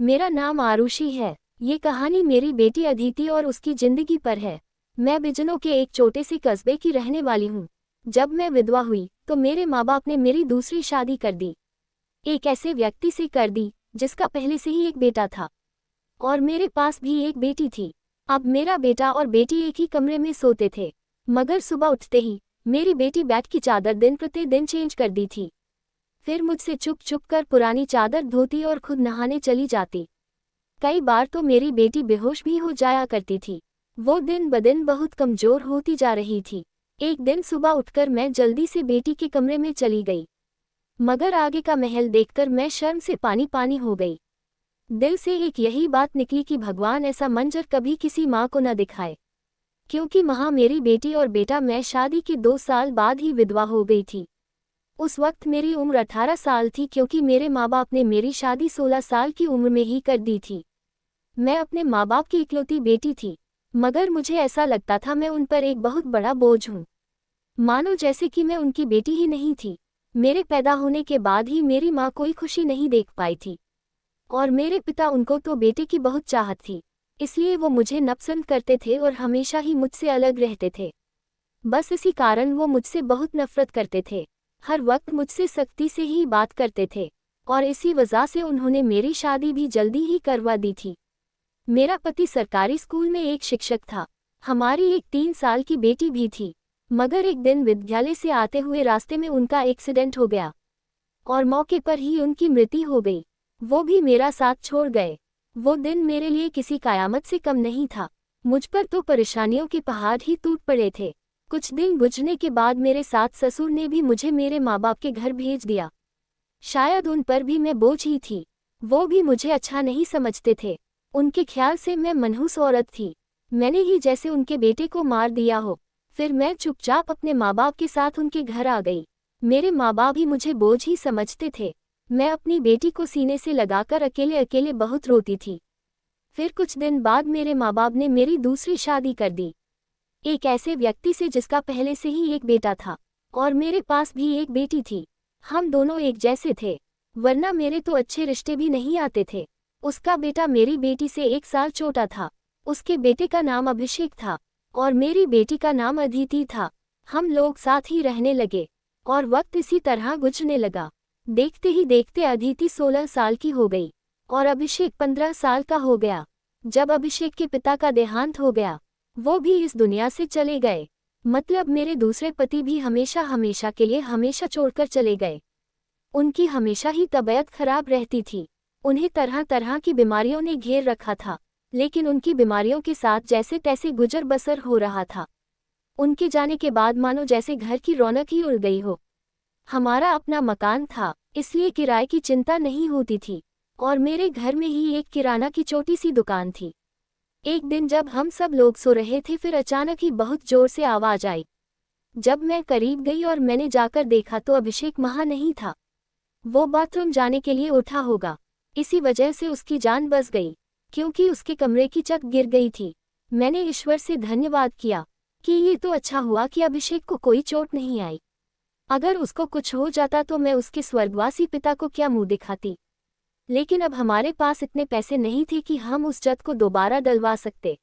मेरा नाम आरुषि है। ये कहानी मेरी बेटी अदिति और उसकी जिंदगी पर है। मैं बिजनौर के एक छोटे से कस्बे की रहने वाली हूँ। जब मैं विधवा हुई तो मेरे माँ बाप ने मेरी दूसरी शादी कर दी। एक ऐसे व्यक्ति से कर दी जिसका पहले से ही एक बेटा था और मेरे पास भी एक बेटी थी। अब मेरा बेटा और बेटी एक ही कमरे में सोते थे, मगर सुबह उठते ही मेरी बेटी बेड की चादर दिन प्रतिदिन चेंज कर दी थी। फिर मुझसे चुप चुप कर पुरानी चादर धोती और खुद नहाने चली जाती। कई बार तो मेरी बेटी बेहोश भी हो जाया करती थी। वो दिन ब दिन बहुत कमजोर होती जा रही थी। एक दिन सुबह उठकर मैं जल्दी से बेटी के कमरे में चली गई, मगर आगे का महल देखकर मैं शर्म से पानी पानी हो गई। दिल से एक यही बात निकली कि भगवान ऐसा मंजर कभी किसी माँ को न दिखाए, क्योंकि वहाँ मेरी बेटी और बेटा मैं शादी के 2 साल बाद ही विधवा हो गई थी। उस वक्त मेरी उम्र 18 साल थी, क्योंकि मेरे माँ बाप ने मेरी शादी 16 साल की उम्र में ही कर दी थी। मैं अपने माँ बाप की इकलौती बेटी थी, मगर मुझे ऐसा लगता था मैं उन पर एक बहुत बड़ा बोझ हूँ, मानो जैसे कि मैं उनकी बेटी ही नहीं थी। मेरे पैदा होने के बाद ही मेरी माँ कोई खुशी नहीं देख पाई थी, और मेरे पिता उनको तो बेटे की बहुत चाहत थी, इसलिए वो मुझे नापसंद करते थे और हमेशा ही मुझसे अलग रहते थे। बस इसी कारण वो मुझसे बहुत नफरत करते थे, हर वक्त मुझसे सख्ती से ही बात करते थे, और इसी वजह से उन्होंने मेरी शादी भी जल्दी ही करवा दी थी। मेरा पति सरकारी स्कूल में एक शिक्षक था। हमारी एक 3 साल की बेटी भी थी, मगर एक दिन विद्यालय से आते हुए रास्ते में उनका एक्सीडेंट हो गया और मौके पर ही उनकी मृत्यु हो गई। वो भी मेरा साथ छोड़ गए। वो दिन मेरे लिए किसी कयामत से कम नहीं था। मुझ पर तो परेशानियों के पहाड़ ही टूट पड़े थे। कुछ दिन गुजरने के बाद मेरे सास ससुर ने भी मुझे मेरे माँ बाप के घर भेज दिया। शायद उन पर भी मैं बोझ ही थी। वो भी मुझे अच्छा नहीं समझते थे। उनके ख्याल से मैं मनहूस औरत थी। मैंने ही जैसे उनके बेटे को मार दिया हो। फिर मैं चुपचाप अपने माँ बाप के साथ उनके घर आ गई। मेरे माँ बाप भी मुझे बोझ ही समझते थे। मैं अपनी बेटी को सीने से लगाकर अकेले अकेले बहुत रोती थी। फिर कुछ दिन बाद मेरे माँ बाप ने मेरी दूसरी शादी कर दी, एक ऐसे व्यक्ति से जिसका पहले से ही एक बेटा था, और मेरे पास भी एक बेटी थी। हम दोनों एक जैसे थे, वरना मेरे तो अच्छे रिश्ते भी नहीं आते थे। उसका बेटा मेरी बेटी से 1 साल छोटा था। उसके बेटे का नाम अभिषेक था और मेरी बेटी का नाम अदिति था। हम लोग साथ ही रहने लगे और वक्त इसी तरह गुजरने लगा। देखते ही देखते अदिति 16 साल की हो गई और अभिषेक 15 साल का हो गया। जब अभिषेक के पिता का देहांत हो गया, वो भी इस दुनिया से चले गए। मतलब मेरे दूसरे पति भी हमेशा हमेशा के लिए हमेशा छोड़कर चले गए। उनकी हमेशा ही तबीयत खराब रहती थी। उन्हें तरह तरह की बीमारियों ने घेर रखा था, लेकिन उनकी बीमारियों के साथ जैसे तैसे गुजर बसर हो रहा था। उनके जाने के बाद मानो जैसे घर की रौनक ही उड़ गई हो। हमारा अपना मकान था, इसलिए किराए की चिंता नहीं होती थी, और मेरे घर में ही एक किराना की छोटी सी दुकान थी। एक दिन जब हम सब लोग सो रहे थे, फिर अचानक ही बहुत जोर से आवाज आई। जब मैं करीब गई और मैंने जाकर देखा तो अभिषेक वहां नहीं था। वो बाथरूम जाने के लिए उठा होगा, इसी वजह से उसकी जान बच गई, क्योंकि उसके कमरे की छत गिर गई थी। मैंने ईश्वर से धन्यवाद किया कि ये तो अच्छा हुआ कि अभिषेक को कोई चोट नहीं आई। अगर उसको कुछ हो जाता तो मैं उसके स्वर्गवासी पिता को क्या मुंह दिखाती। लेकिन अब हमारे पास इतने पैसे नहीं थे कि हम उस छत को दोबारा डलवा सकते।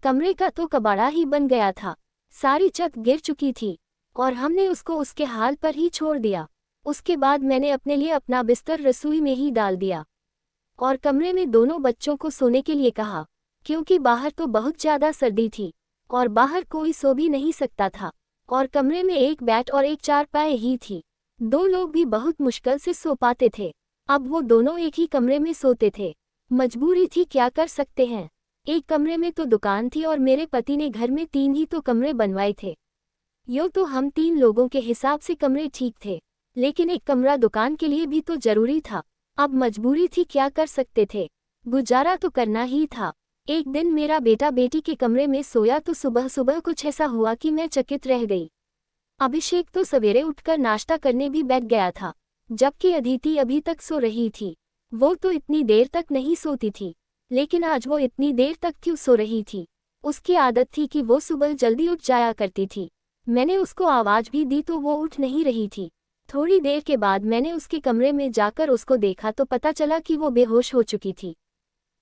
कमरे का तो कबाड़ा ही बन गया था। सारी छत गिर चुकी थी और हमने उसको उसके हाल पर ही छोड़ दिया। उसके बाद मैंने अपने लिए अपना बिस्तर रसोई में ही डाल दिया और कमरे में दोनों बच्चों को सोने के लिए कहा, क्योंकि बाहर तो बहुत ज़्यादा सर्दी थी और बाहर कोई सो भी नहीं सकता था, और कमरे में एक बेड और एक चारपाई ही थी। 2 लोग भी बहुत मुश्किल से सो पाते थे। अब वो दोनों एक ही कमरे में सोते थे। मजबूरी थी, क्या कर सकते हैं। एक कमरे में तो दुकान थी और मेरे पति ने घर में 3 ही तो कमरे बनवाए थे। यूँ तो हम 3 लोगों के हिसाब से कमरे ठीक थे, लेकिन एक कमरा दुकान के लिए भी तो जरूरी था। अब मजबूरी थी, क्या कर सकते थे, गुजारा तो करना ही था। एक दिन मेरा बेटा बेटी के कमरे में सोया तो सुबह सुबह कुछ ऐसा हुआ कि मैं चकित रह गई। अभिषेक तो सवेरे उठकर नाश्ता करने भी बैठ गया था, जबकि अदिति अभी तक सो रही थी। वो तो इतनी देर तक नहीं सोती थी, लेकिन आज वो इतनी देर तक क्यों सो रही थी। उसकी आदत थी कि वो सुबह जल्दी उठ जाया करती थी। मैंने उसको आवाज भी दी तो वो उठ नहीं रही थी। थोड़ी देर के बाद मैंने उसके कमरे में जाकर उसको देखा तो पता चला कि वो बेहोश हो चुकी थी।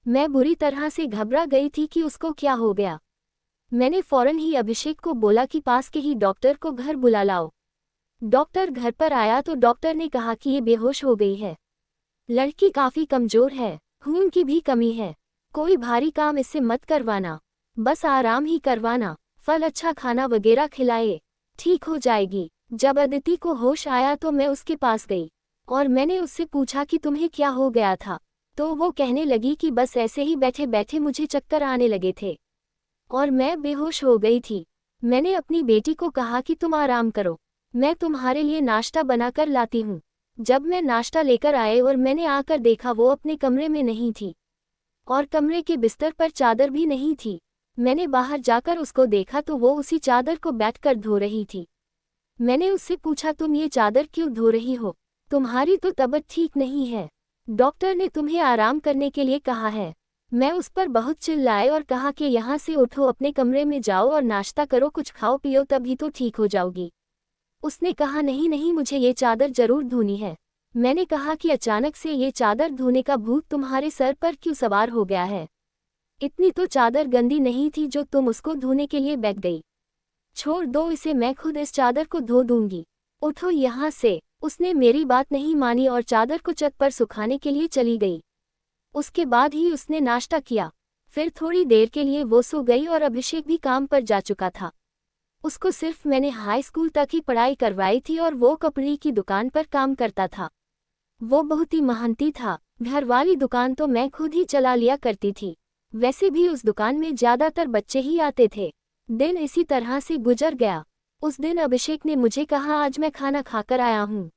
मैं बुरी तरह से घबरा गई थी कि उसको क्या हो गया। मैंने फौरन ही अभिषेक को बोला कि पास के ही डॉक्टर को घर बुला लाओ। डॉक्टर घर पर आया तो डॉक्टर ने कहा कि ये बेहोश हो गई है। लड़की काफ़ी कमज़ोर है, खून की भी कमी है। कोई भारी काम इससे मत करवाना, बस आराम ही करवाना, फल अच्छा खाना वगैरह खिलाए, ठीक हो जाएगी। जब अदिति को होश आया तो मैं उसके पास गई और मैंने उससे पूछा कि तुम्हें क्या हो गया था, तो वो कहने लगी कि बस ऐसे ही बैठे बैठे मुझे चक्कर आने लगे थे और मैं बेहोश हो गई थी। मैंने अपनी बेटी को कहा कि तुम आराम करो, मैं तुम्हारे लिए नाश्ता बनाकर लाती हूँ। जब मैं नाश्ता लेकर आए और मैंने आकर देखा वो अपने कमरे में नहीं थी और कमरे के बिस्तर पर चादर भी नहीं थी। मैंने बाहर जाकर उसको देखा तो वो उसी चादर को बैठकर धो रही थी। मैंने उससे पूछा तुम ये चादर क्यों धो रही हो, तुम्हारी तो तबीयत ठीक नहीं है, डॉक्टर ने तुम्हें आराम करने के लिए कहा है। मैं उस पर बहुत चिल्लाए और कहा कि यहाँ से उठो, अपने कमरे में जाओ और नाश्ता करो, कुछ खाओ पियो तभी तो ठीक हो जाओगी। उसने कहा नहीं नहीं, मुझे ये चादर जरूर धोनी है। मैंने कहा कि अचानक से ये चादर धोने का भूत तुम्हारे सर पर क्यों सवार हो गया है, इतनी तो चादर गंदी नहीं थी जो तुम उसको धोने के लिए बैठ गई। छोड़ दो इसे, मैं खुद इस चादर को धो दूंगी, उठो यहाँ से। उसने मेरी बात नहीं मानी और चादर को छत पर सुखाने के लिए चली गई। उसके बाद ही उसने नाश्ता किया, फिर थोड़ी देर के लिए वो सो गई और अभिषेक भी काम पर जा चुका था। उसको सिर्फ मैंने हाई स्कूल तक ही पढ़ाई करवाई थी और वो कपड़े की दुकान पर काम करता था। वो बहुत ही मेहनती था। घर वाली दुकान तो मैं खुद ही चला लिया करती थी। वैसे भी उस दुकान में ज़्यादातर बच्चे ही आते थे। दिन इसी तरह से गुजर गया। उस दिन अभिषेक ने मुझे कहा आज मैं खाना खाकर आया हूँ।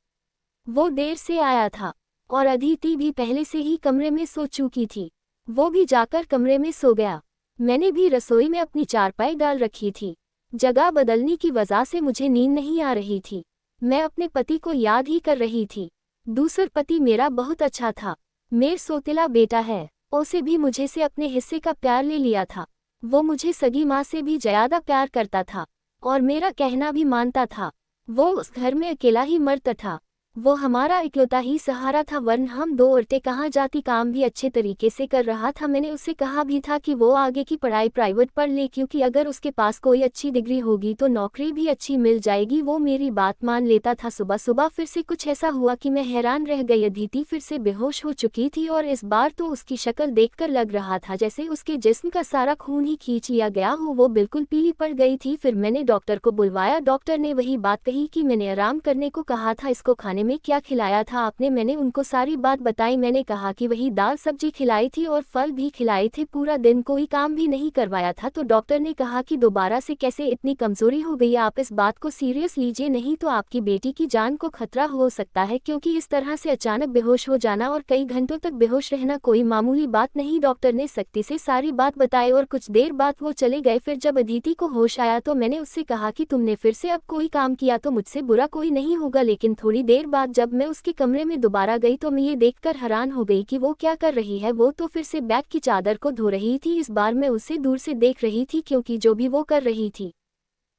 वो देर से आया था और अदिति भी पहले से ही कमरे में सो चुकी थी। वो भी जाकर कमरे में सो गया। मैंने भी रसोई में अपनी चारपाई डाल रखी थी। जगह बदलने की वजह से मुझे नींद नहीं आ रही थी। मैं अपने पति को याद ही कर रही थी। दूसरा पति मेरा बहुत अच्छा था, मेरा सोतेला बेटा है। उसे भी मुझे से अपने हिस्से का प्यार ले लिया था। वो मुझे सगी माँ से भी ज़्यादा प्यार करता था और मेरा कहना भी मानता था। वो उस घर में अकेला ही मरता था। वो हमारा इकलौता ही सहारा था, वरना हम दो औरतें कहाँ जाती। काम भी अच्छे तरीके से कर रहा था। मैंने उससे कहा भी था कि वो आगे की पढ़ाई प्राइवेट पढ़ ले, क्योंकि अगर उसके पास कोई अच्छी डिग्री होगी तो नौकरी भी अच्छी मिल जाएगी। वो मेरी बात मान लेता था। सुबह सुबह फिर से कुछ ऐसा हुआ कि मैं हैरान रह गई। अदिति फिर से बेहोश हो चुकी थी और इस बार तो उसकी शक्ल देखकर लग रहा था जैसे उसके जिस्म का सारा खून ही खींच लिया गया हो। वो बिल्कुल पीली पड़ गई थी। फिर मैंने डॉक्टर को बुलवाया। डॉक्टर ने वही बात कही कि मैंने आराम करने को कहा था, इसको खाने में क्या खिलाया था आपने। मैंने उनको सारी बात बताई। मैंने कहा कि वही दाल सब्जी खिलाई थी और फल भी खिलाए थे। पूरा दिन कोई काम भी नहीं करवाया था। तो डॉक्टर ने कहा कि दोबारा से कैसे इतनी कमजोरी हो गई, आप इस बात को सीरियस लीजिए, नहीं तो आपकी बेटी की जान को खतरा हो सकता है, क्योंकि इस तरह से अचानक बेहोश हो जाना और कई घंटों तक बेहोश रहना कोई मामूली बात नहीं। डॉक्टर ने सख्ती से सारी बात बताई और कुछ देर बाद वो चले गए। फिर जब अदिति को होश आया तो मैंने उससे कहा कि तुमने फिर से अब कोई काम किया तो मुझसे बुरा कोई नहीं होगा। लेकिन थोड़ी देर बाद जब मैं उसके कमरे में दोबारा गई तो मैं ये देखकर हैरान हो गई कि वो क्या कर रही है। वो तो फिर से बैग की चादर को धो रही थी। इस बार मैं उसे दूर से देख रही थी, क्योंकि जो भी वो कर रही थी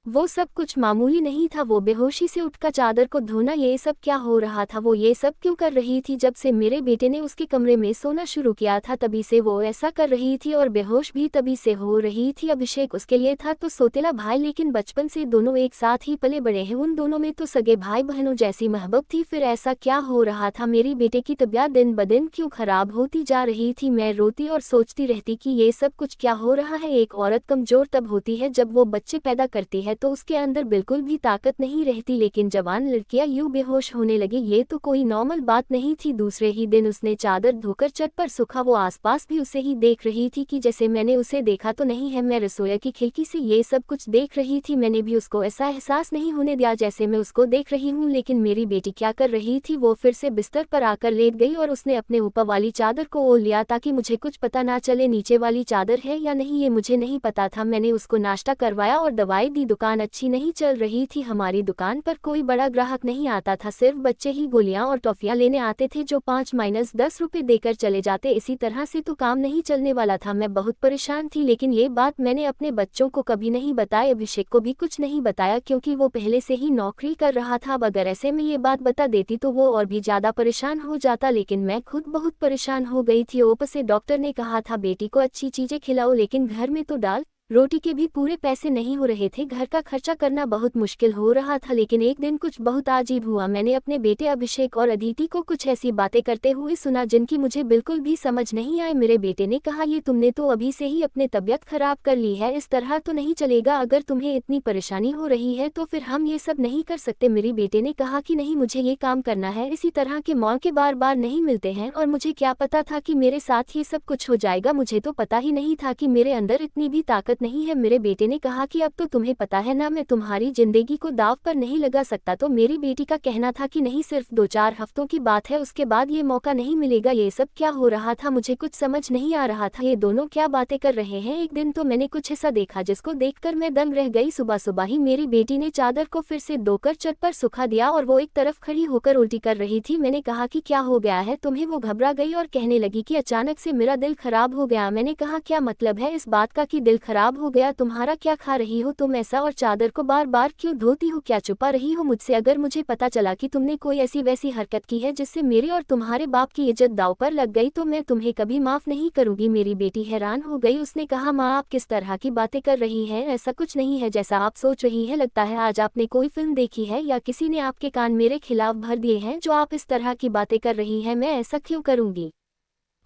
वो सब कुछ मामूली नहीं था। वो बेहोशी से उठकर चादर को धोना, ये सब क्या हो रहा था, वो ये सब क्यों कर रही थी। जब से मेरे बेटे ने उसके कमरे में सोना शुरू किया था तभी से वो ऐसा कर रही थी और बेहोश भी तभी से हो रही थी। अभिषेक उसके लिए था तो सौतेला भाई, लेकिन बचपन से दोनों एक साथ ही पले बड़े हैं। उन दोनों में तो सगे भाई बहनों जैसी महबत थी। फिर ऐसा क्या हो रहा था, मेरी बेटे की तबीयत दिन ब दिन क्यों खराब होती जा रही थी। मैं रोती और सोचती रहती कि ये सब कुछ क्या हो रहा है। एक औरत कमजोर तब होती है जब वो बच्चे पैदा करती है तो उसके अंदर बिल्कुल भी ताकत नहीं रहती, लेकिन जवान लड़कियां यूं बेहोश होने लगी, ये तो कोई नॉर्मल बात नहीं थी। दूसरे ही दिन उसने चादर धोकर छत पर सूखा। वो आसपास भी उसे ही देख रही थी कि जैसे मैंने उसे देखा तो नहीं है। मैं रसोई की खिड़की से ये सब कुछ देख रही थी। मैंने भी उसको ऐसा एहसास नहीं होने दिया जैसे मैं उसको देख रही हूँ। लेकिन मेरी बेटी क्या कर रही थी, वो फिर से बिस्तर पर आकर लेट गई और उसने अपने ऊपर वाली चादर को ओढ़ लिया ताकि मुझे कुछ पता ना चले नीचे वाली चादर है या नहीं, ये मुझे नहीं पता था। मैंने उसको नाश्ता करवाया और दवाई दी। दुकान अच्छी नहीं चल रही थी। हमारी दुकान पर कोई बड़ा ग्राहक नहीं आता था, सिर्फ बच्चे ही गोलियां और टॉफियां लेने आते थे जो 5-10 रुपए देकर चले जाते। इसी तरह से तो काम नहीं चलने वाला था। मैं बहुत परेशान थी, लेकिन ये बात मैंने अपने बच्चों को कभी नहीं बताई। अभिषेक को भी कुछ नहीं बताया क्योंकि वो पहले से ही नौकरी कर रहा था। अब अगर ऐसे में ये बात बता देती तो वो और भी ज्यादा परेशान हो जाता, लेकिन मैं खुद बहुत परेशान हो गई थी। ऊपर से डॉक्टर ने कहा था बेटी को अच्छी चीजें खिलाओ, लेकिन घर में तो दाल रोटी के भी पूरे पैसे नहीं हो रहे थे। घर का खर्चा करना बहुत मुश्किल हो रहा था। लेकिन एक दिन कुछ बहुत अजीब हुआ। मैंने अपने बेटे अभिषेक और अदिति को कुछ ऐसी बातें करते हुए सुना जिनकी मुझे बिल्कुल भी समझ नहीं आई। मेरे बेटे ने कहा, ये तुमने तो अभी से ही अपनी तबीयत खराब कर ली है, इस तरह तो नहीं चलेगा। अगर तुम्हें इतनी परेशानी हो रही है तो फिर हम ये सब नहीं कर सकते। मेरे बेटे ने कहा कि नहीं, मुझे ये काम करना है। इसी तरह के मौके बार बार नहीं मिलते हैं और मुझे क्या पता था कि मेरे साथ ये सब कुछ हो जाएगा। मुझे तो पता ही नहीं था कि मेरे अंदर इतनी भी ताकत नहीं है। मेरे बेटे ने कहा कि अब तो तुम्हें पता है ना, मैं तुम्हारी जिंदगी को दांव पर नहीं लगा सकता। तो मेरी बेटी का कहना था कि नहीं, सिर्फ 2-4 हफ्तों की बात है, उसके बाद ये मौका नहीं मिलेगा। ये सब क्या हो रहा था, मुझे कुछ समझ नहीं आ रहा था। ये दोनों क्या बातें कर रहे हैं। एक दिन तो मैंने कुछ ऐसा देखा जिसको देखकर मैं दंग रह गई। सुबह सुबह ही मेरी बेटी ने चादर को फिर से धोकर छत पर सुखा दिया और वो एक तरफ खड़ी होकर उल्टी कर रही थी। मैंने कहा कि क्या हो गया है तुम्हें। वो घबरा गई और कहने लगी कि अचानक से मेरा दिल खराब हो गया। मैंने कहा, क्या मतलब है इस बात का कि दिल खराब हो गया? तुम्हारा क्या खा रही हो तुम ऐसा, और चादर को बार बार क्यों धोती हो? क्या छुपा रही हो मुझसे? अगर मुझे पता चला कि तुमने कोई ऐसी वैसी हरकत की है जिससे मेरे और तुम्हारे बाप की इज्जत दांव पर लग गई तो मैं तुम्हें कभी माफ नहीं करूंगी। मेरी बेटी हैरान हो गई। उसने कहा, माँ आप किस तरह की बातें कर रही हैं? ऐसा कुछ नहीं है जैसा आप सोच रही हैं। लगता है आज आपने कोई फिल्म देखी है या किसी ने आपके कान मेरे खिलाफ भर दिए हैं जो आप इस तरह की बातें कर रही हैं। मैं ऐसा क्यों करूंगी?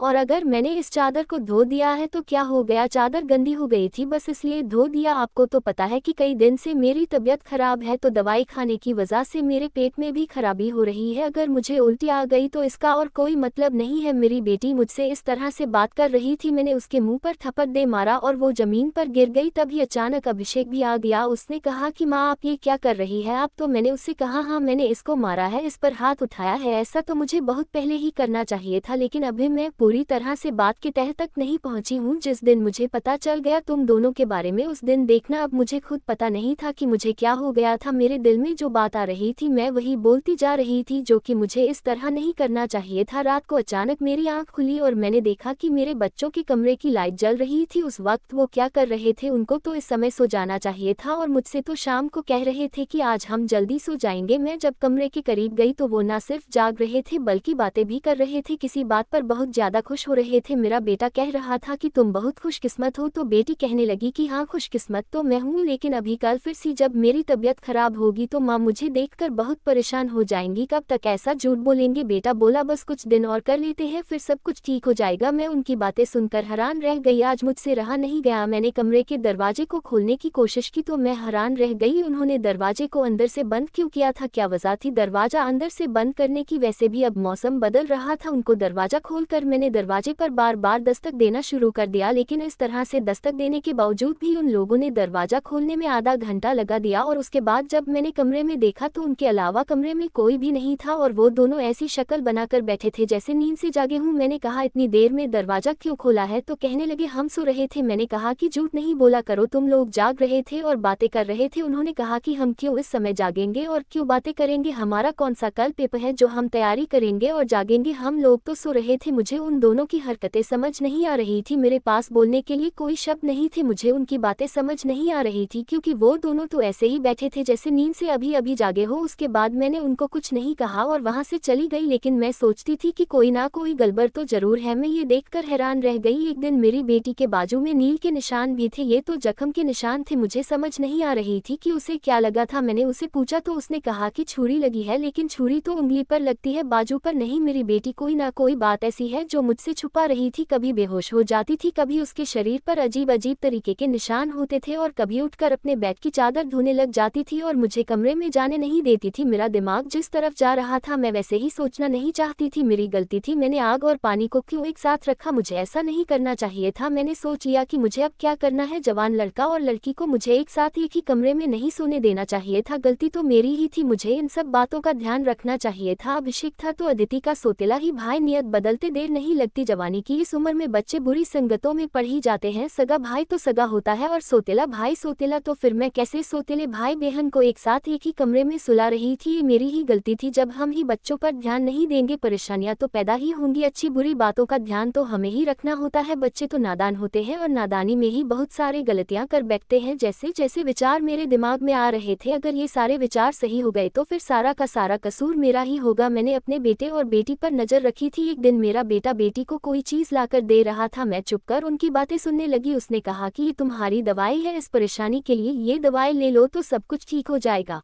और अगर मैंने इस चादर को धो दिया है तो क्या हो गया? चादर गंदी हो गई थी, बस इसलिए धो दिया। आपको तो पता है कि कई दिन से मेरी तबीयत खराब है, तो दवाई खाने की वजह से मेरे पेट में भी खराबी हो रही है। अगर मुझे उल्टी आ गई तो इसका और कोई मतलब नहीं है। मेरी बेटी मुझसे इस तरह से बात कर रही थी। मैंने उसके मुंह पर थप्पड़ दे मारा और वो जमीन पर गिर गई। तभी अचानक अभिषेक भी आ गया। उसने कहा कि माँ आप ये क्या कर रही है? आप तो मैंने उससे कहा, हाँ मैंने इसको मारा है, इस पर हाथ उठाया है। ऐसा तो मुझे बहुत पहले ही करना चाहिए था, लेकिन अभी मैं पूरी तरह से बात की तह तक नहीं पहुंची हूं। जिस दिन मुझे पता चल गया तुम दोनों के बारे में, उस दिन देखना अब मुझे खुद पता नहीं था कि मुझे क्या हो गया था। मेरे दिल में जो बात आ रही थी मैं वही बोलती जा रही थी, जो कि मुझे इस तरह नहीं करना चाहिए था। रात को अचानक मेरी आंख खुली और मैंने देखा कि मेरे बच्चों के कमरे की लाइट जल रही थी। उस वक्त वो क्या कर रहे थे? उनको तो इस समय सो जाना चाहिए था और मुझसे तो शाम को कह रहे थे कि आज हम जल्दी सो जाएंगे। मैं जब कमरे के करीब गई तो वो न सिर्फ जाग रहे थे बल्कि बातें भी कर रहे थे। किसी बात पर बहुत ज्यादा खुश हो रहे थे। मेरा बेटा कह रहा था कि तुम बहुत खुशकिस्मत हो, तो बेटी कहने लगी कि हाँ खुशकिस्मत तो मैं हूँ, लेकिन अभी कल फिर से जब मेरी तबीयत खराब होगी तो माँ मुझे देखकर बहुत परेशान हो जाएंगी। कब तक ऐसा झूठ बोलेंगे? बेटा बोला, बस कुछ दिन और कर लेते हैं फिर सब कुछ ठीक हो जाएगा। मैं उनकी बातें सुनकर हैरान रह गई। आज मुझसे रहा नहीं गया। मैंने कमरे के दरवाजे को खोलने की कोशिश की तो मैं हैरान रह गई। उन्होंने दरवाजे को अंदर से बंद क्यों किया था? क्या वजह थी दरवाजा अंदर से बंद करने की? वैसे भी अब मौसम बदल रहा था। उनको दरवाजा खोलकर मैंने दरवाजे पर बार बार दस्तक देना शुरू कर दिया, लेकिन इस तरह से दस्तक देने के बावजूद भी उन लोगों ने दरवाजा खोलने में आधा घंटा लगा दिया। और उसके बाद जब मैंने कमरे में देखा तो उनके अलावा कमरे में कोई भी नहीं था और वो दोनों ऐसी शक्ल बनाकर बैठे थे जैसे नींद से जागे हूँ। मैंने कहा, इतनी देर में दरवाजा क्यों खोला है? तो कहने लगे, हम सो रहे थे। मैंने कहा कि झूठ नहीं बोला करो, तुम लोग जाग रहे थे और बातें कर रहे थे। उन्होंने कहा कि हम क्यों इस समय जागेंगे और क्यों बातें करेंगे? हमारा कौन सा कल पेपर है जो हम तैयारी करेंगे और जागेंगे? हम लोग तो सो रहे थे। मुझे उन दोनों की हरकतें समझ नहीं आ रही थी। मेरे पास बोलने के लिए कोई शब्द नहीं थे। मुझे उनकी बातें समझ नहीं आ रही थी क्योंकि वो दोनों तो ऐसे ही बैठे थे जैसे नींद से अभी अभी जागे हो। उसके बाद मैंने उनको कुछ नहीं कहा और वहां से चली गई, लेकिन मैं सोचती थी कि कोई ना कोई गड़बड़ तो जरूर है। मैं ये देखकर हैरान रह गई। एक दिन मेरी बेटी के बाजू में नील के निशान भी थे। ये तो जख्म के निशान थे। मुझे समझ नहीं आ रही थी कि उसे क्या लगा था। मैंने उसे पूछा तो उसने कहा कि छुरी लगी है, लेकिन छुरी तो उंगली पर लगती है, बाजू पर नहीं। मेरी बेटी कोई ना कोई बात ऐसी है जो मुझसे छुपा रही थी। कभी बेहोश हो जाती थी, कभी उसके शरीर पर अजीब अजीब तरीके के निशान होते थे और कभी उठकर अपने बेड की चादर धोने लग जाती थी और मुझे कमरे में जाने नहीं देती थी। मेरा दिमाग जिस तरफ जा रहा था मैं वैसे ही सोचना नहीं चाहती थी। मेरी गलती थी। मैंने आग और पानी को क्यों एक साथ रखा? मुझे ऐसा नहीं करना चाहिए था। मैंने सोच लिया कि मुझे अब क्या करना है। जवान लड़का और लड़की को मुझे एक साथ एक ही कमरे में नहीं सोने देना चाहिए था। गलती तो मेरी ही थी। मुझे इन सब बातों का ध्यान रखना चाहिए था। अभिषेक था तो अदिति का सोतेला ही भाई। नियत बदलते देर नहीं नहीं लगती। जवानी की इस उम्र में बच्चे बुरी संगतों में पड़ ही जाते हैं। सगा भाई तो सगा होता है और सोतेला भाई सोतेला, तो फिर मैं कैसे सोतेले भाई बहन को एक साथ एक ही कमरे में सुला रही थी। ये मेरी ही गलती थी। जब हम ही बच्चों पर ध्यान नहीं देंगे परेशानियां तो पैदा ही होंगी। अच्छी बुरी बातों का ध्यान तो हमें ही रखना होता है। बच्चे तो नादान होते हैं और नादानी में ही बहुत सारे गलतियां कर बैठते हैं। जैसे जैसे विचार मेरे दिमाग में आ रहे थे, अगर ये सारे विचार सही हो गए तो फिर सारा का सारा कसूर मेरा ही होगा। मैंने अपने बेटे और बेटी पर नजर रखी थी। एक दिन मेरा बेटा बेटी को कोई चीज लाकर दे रहा था। मैं चुपकर उनकी बातें सुनने लगी। उसने कहा कि ये तुम्हारी दवाई है, इस परेशानी के लिए ये दवाई ले लो तो सब कुछ ठीक हो जाएगा।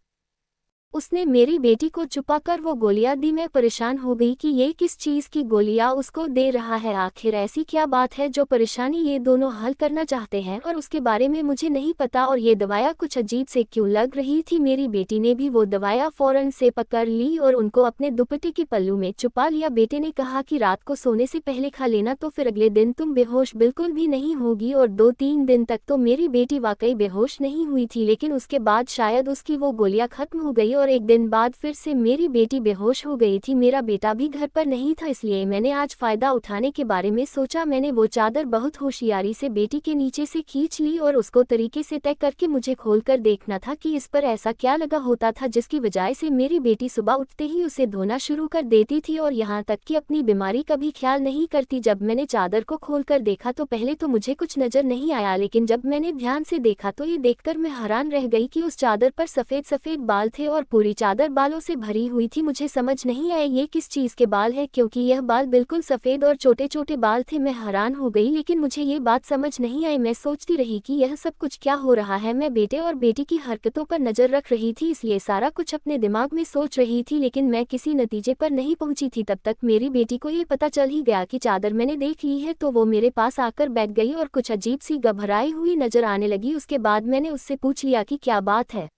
उसने मेरी बेटी को छुपाकर वो गोलियां दी। मैं परेशान हो गई कि ये किस चीज़ की गोलियां उसको दे रहा है। आखिर ऐसी क्या बात है जो परेशानी ये दोनों हल करना चाहते हैं और उसके बारे में मुझे नहीं पता। और ये दवाइयाँ कुछ अजीब से क्यों लग रही थी। मेरी बेटी ने भी वो दवाइयाँ फौरन से पकड़ ली और उनको अपने दुपट्टे के पल्लू में छुपा लिया। बेटे ने कहा कि रात को सोने से पहले खा लेना तो फिर अगले दिन तुम बेहोश बिल्कुल भी नहीं होगी। और 2-3 दिन तक तो मेरी बेटी वाकई बेहोश नहीं हुई थी, लेकिन उसके बाद शायद उसकी वो गोलियां खत्म हो गई और एक दिन बाद फिर से मेरी बेटी बेहोश हो गई थी। मेरा बेटा भी घर पर नहीं था, इसलिए मैंने आज फायदा उठाने के बारे में सोचा। मैंने वो चादर बहुत होशियारी से बेटी के नीचे से खींच ली और उसको तरीके से तय करके मुझे खोलकर देखना था कि इस पर ऐसा क्या लगा होता था जिसकी वजह से मेरी बेटी सुबह उठते ही उसे धोना शुरू कर देती थी और यहाँ तक कि अपनी बीमारी का भी ख्याल नहीं करती। जब मैंने चादर को खोलकर देखा तो पहले तो मुझे कुछ नजर नहीं आया, लेकिन जब मैंने ध्यान से देखा तो ये देखकर मैं हैरान रह गई कि उस चादर पर सफेद सफेद बाल थे और पूरी चादर बालों से भरी हुई थी। मुझे समझ नहीं आया ये किस चीज के बाल है, क्योंकि यह बाल बिल्कुल सफेद और छोटे छोटे बाल थे। मैं हैरान हो गई, लेकिन मुझे ये बात समझ नहीं आई। मैं सोचती रही कि यह सब कुछ क्या हो रहा है। मैं बेटे और बेटी की हरकतों पर नजर रख रही थी, इसलिए सारा कुछ अपने दिमाग में सोच रही थी, लेकिन मैं किसी नतीजे पर नहीं पहुंची थी। तब तक मेरी बेटी को ये पता चल ही गया कि चादर मैंने देख ली है, तो वो मेरे पास आकर बैठ गई और कुछ अजीब सी घबराई हुई नजर आने लगी। उसके बाद मैंने उससे पूछ लिया कि क्या बात है,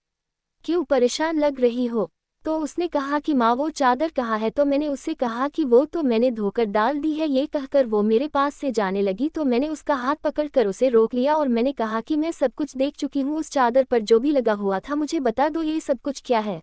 क्यों परेशान लग रही हो। तो उसने कहा कि माँ वो चादर कहाँ है। तो मैंने उससे कहा कि वो तो मैंने धोकर डाल दी है। ये कहकर वो मेरे पास से जाने लगी, तो मैंने उसका हाथ पकड़कर उसे रोक लिया और मैंने कहा कि मैं सब कुछ देख चुकी हूँ। उस चादर पर जो भी लगा हुआ था मुझे बता दो, ये सब कुछ क्या है।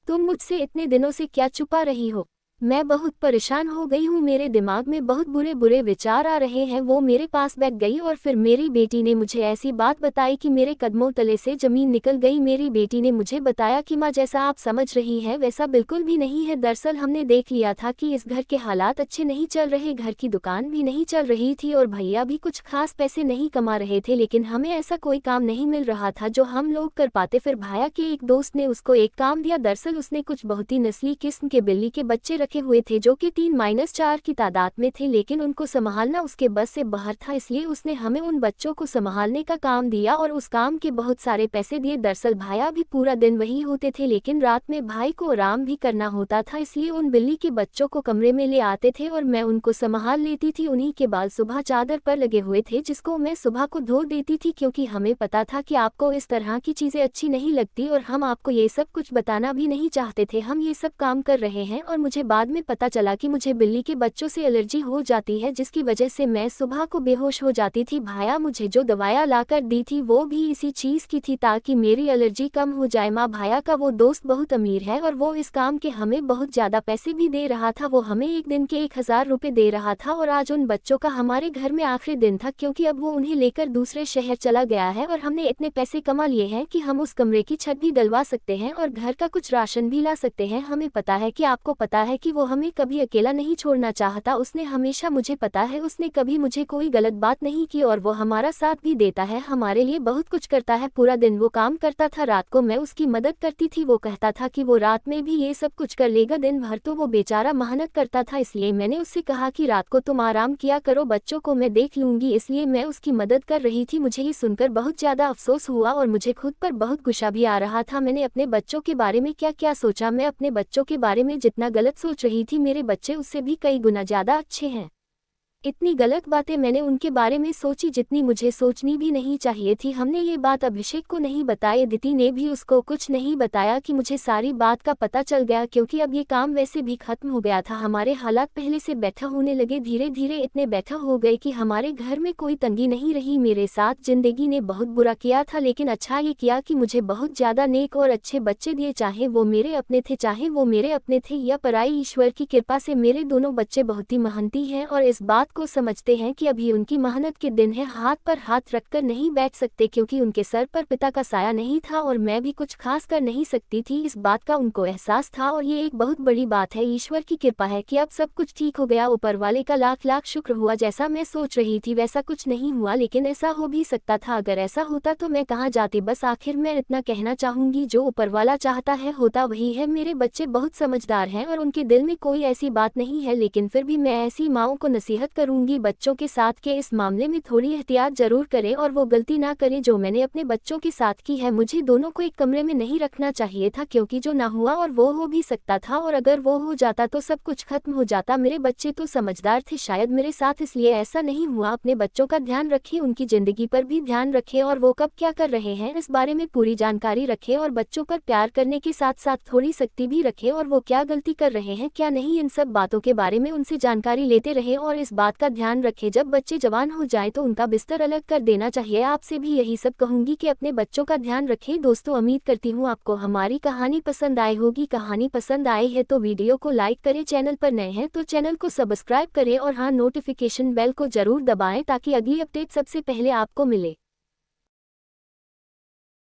तुम मुझसे इतने दिनों से क्या छुपा रही हो। मैं बहुत परेशान हो गई हूँ, मेरे दिमाग में बहुत बुरे बुरे विचार आ रहे हैं। वो मेरे पास बैठ गई और फिर मेरी बेटी ने मुझे ऐसी बात बताई कि मेरे कदमों तले से जमीन निकल गई। मेरी बेटी ने मुझे बताया कि माँ जैसा आप समझ रही हैं वैसा बिल्कुल भी नहीं है। दरअसल हमने देख लिया था कि इस घर के हालात अच्छे नहीं चल रहे, घर की दुकान भी नहीं चल रही थी और भैया भी कुछ खास पैसे नहीं कमा रहे थे, लेकिन हमें ऐसा कोई काम नहीं मिल रहा था जो हम लोग कर पाते। फिर भैया के एक दोस्त ने उसको एक काम दिया। दरअसल उसने कुछ बहुत ही नस्ली किस्म के बिल्ली के बच्चे रखे हुए थे जो कि 3-4 की तादाद में थे, लेकिन उनको संभालना उसके बस से बाहर था, इसलिए उसने हमें उन बच्चों को संभालने का काम दिया और उस काम के बहुत सारे पैसे दिए। दरअसल भाया भी पूरा दिन वही होते थे, लेकिन रात में भाई को आराम भी करना होता था, इसलिए उन बिल्ली के बच्चों को कमरे में ले आते थे और मैं उनको संभाल लेती थी। उन्हीं के बाल सुबह चादर पर लगे हुए थे जिसको मैं सुबह को धो देती थी, क्योंकि हमें पता था कि आपको इस तरह की चीजें अच्छी नहीं लगती और हम आपको ये सब कुछ बताना भी नहीं चाहते थे। हम ये सब काम कर रहे हैं और मुझे बाद में पता चला कि मुझे बिल्ली के बच्चों से एलर्जी हो जाती है, जिसकी वजह से मैं सुबह को बेहोश हो जाती थी। भाया मुझे जो दवाइयाँ लाकर दी थी वो भी इसी चीज की थी ताकि मेरी एलर्जी कम हो जाए। माँ भाया का वो दोस्त बहुत अमीर है और वो इस काम के हमें बहुत ज्यादा पैसे भी दे रहा था। वो हमें एक दिन के 1000 रुपए दे रहा था और आज उन बच्चों का हमारे घर में आखिरी दिन था, क्योंकि अब वो उन्हें लेकर दूसरे शहर चला गया है और हमने इतने पैसे कमा लिए हैं कि हम उस कमरे की छत भी डलवा सकते हैं और घर का कुछ राशन भी ला सकते हैं। हमें पता है कि आपको पता है कि वो हमें कभी अकेला नहीं छोड़ना चाहता। उसने हमेशा, मुझे पता है, उसने कभी मुझे कोई गलत बात नहीं की और वो हमारा साथ भी देता है, हमारे लिए बहुत कुछ करता है। पूरा दिन वो काम करता था, रात को मैं उसकी मदद करती थी। वो कहता था कि वो रात में भी ये सब कुछ कर लेगा, दिन भर तो वो बेचारा मेहनत करता था, इसलिए मैंने उससे कहा कि रात को तुम आराम किया करो, बच्चों को मैं देख लूंगी, इसलिए मैं उसकी मदद कर रही थी। मुझे ये सुनकर बहुत ज्यादा अफसोस हुआ और मुझे खुद पर बहुत गुस्सा भी आ रहा था। मैंने अपने बच्चों के बारे में क्या क्या सोचा। मैं अपने बच्चों के बारे में जितना गलत सोच रही थी, मेरे बच्चे उससे भी कई गुना ज्यादा अच्छे हैं। इतनी गलत बातें मैंने उनके बारे में सोची जितनी मुझे सोचनी भी नहीं चाहिए थी। हमने ये बात अभिषेक को नहीं बताई, अदिति ने भी उसको कुछ नहीं बताया कि मुझे सारी बात का पता चल गया, क्योंकि अब ये काम वैसे भी खत्म हो गया था। हमारे हालात पहले से बेटर होने लगे, धीरे धीरे इतने बेटर हो गए कि हमारे घर में कोई तंगी नहीं रही। मेरे साथ जिंदगी ने बहुत बुरा किया था, लेकिन अच्छा ये किया कि मुझे बहुत ज्यादा नेक और अच्छे बच्चे दिए, चाहे वो मेरे अपने थे चाहे वो मेरे अपने थे या पराई। ईश्वर की कृपा से मेरे दोनों बच्चे बहुत ही मेहनती हैं और इस बात को समझते हैं कि अभी उनकी मेहनत के दिन है। हाथ पर हाथ रखकर नहीं बैठ सकते, क्योंकि उनके सर पर पिता का साया नहीं था और मैं भी कुछ खास कर नहीं सकती थी। इस बात का उनको एहसास था और ये एक बहुत बड़ी बात है। ईश्वर की कृपा है कि अब सब कुछ ठीक हो गया। ऊपर वाले का लाख लाख शुक्र हुआ। जैसा मैं सोच रही थी वैसा कुछ नहीं हुआ, लेकिन ऐसा हो भी सकता था। अगर ऐसा होता तो मैं कहाँ जाती। बस आखिर मैं इतना कहना चाहूंगी, जो ऊपर वाला चाहता है होता वही है। मेरे बच्चे बहुत समझदार हैं और उनके दिल में कोई ऐसी बात नहीं है, लेकिन फिर भी मैं ऐसी माँओं को नसीहत करूंगी बच्चों के साथ के इस मामले में थोड़ी एहतियात जरूर करें और वो गलती ना करें जो मैंने अपने बच्चों के साथ की है। मुझे दोनों को एक कमरे में नहीं रखना चाहिए था, क्योंकि जो ना हुआ और वो हो भी सकता था, और अगर वो हो जाता तो सब कुछ खत्म हो जाता। मेरे बच्चे तो समझदार थे शायद मेरे साथ, इसलिए ऐसा नहीं हुआ। अपने बच्चों का ध्यान रखें, उनकी जिंदगी पर भी ध्यान रखें और वो कब क्या कर रहे हैं इस बारे में पूरी जानकारी रखें, और बच्चों पर प्यार करने के साथ साथ थोड़ी सख्ती भी रखें, और वो क्या गलती कर रहे हैं क्या नहीं, इन सब बातों के बारे में उनसे जानकारी लेते रहे। और इस बात का ध्यान रखें जब बच्चे जवान हो जाए तो उनका बिस्तर अलग कर देना चाहिए। आपसे भी यही सब कहूंगी कि अपने बच्चों का ध्यान रखें। दोस्तों, उम्मीद करती हूँ आपको हमारी कहानी पसंद आई होगी। कहानी पसंद आई है तो वीडियो को लाइक करें, चैनल पर नए हैं तो चैनल को सब्सक्राइब करें और हाँ, नोटिफिकेशन बेल को जरूर दबाएं ताकि अगली अपडेट सबसे पहले आपको मिले।